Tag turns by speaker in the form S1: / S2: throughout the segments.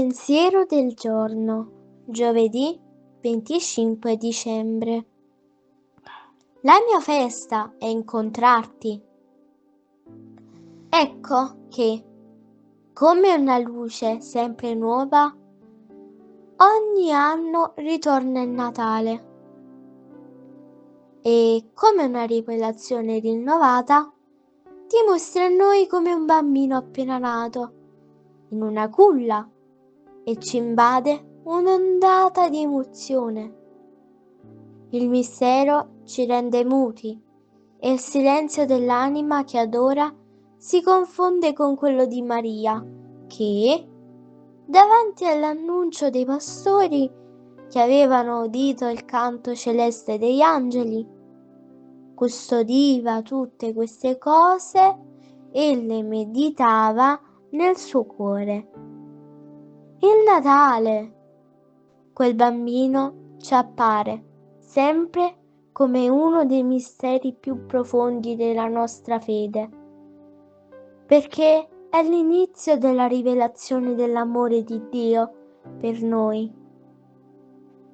S1: Pensiero del giorno, giovedì 25 dicembre. La mia festa è incontrarti. Ecco che, come una luce sempre nuova, ogni anno ritorna il Natale e, come una rivelazione rinnovata, ti mostra a noi come un bambino appena nato, in una culla, e ci invade un'ondata di emozione. Il mistero ci rende muti e il silenzio dell'anima che adora si confonde con quello di Maria, che, davanti all'annuncio dei pastori che avevano udito il canto celeste degli angeli, custodiva tutte queste cose e le meditava nel suo cuore. Il Natale! Quel bambino ci appare sempre come uno dei misteri più profondi della nostra fede, perché è l'inizio della rivelazione dell'amore di Dio per noi,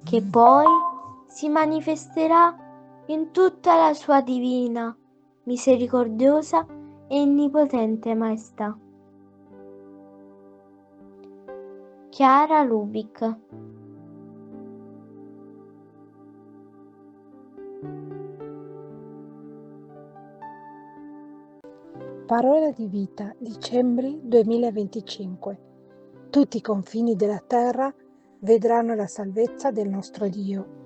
S1: che poi si manifesterà in tutta la sua divina, misericordiosa e onnipotente maestà. Chiara Lubick.
S2: Parola di vita, dicembre 2025. Tutti i confini della terra vedranno la salvezza del nostro Dio.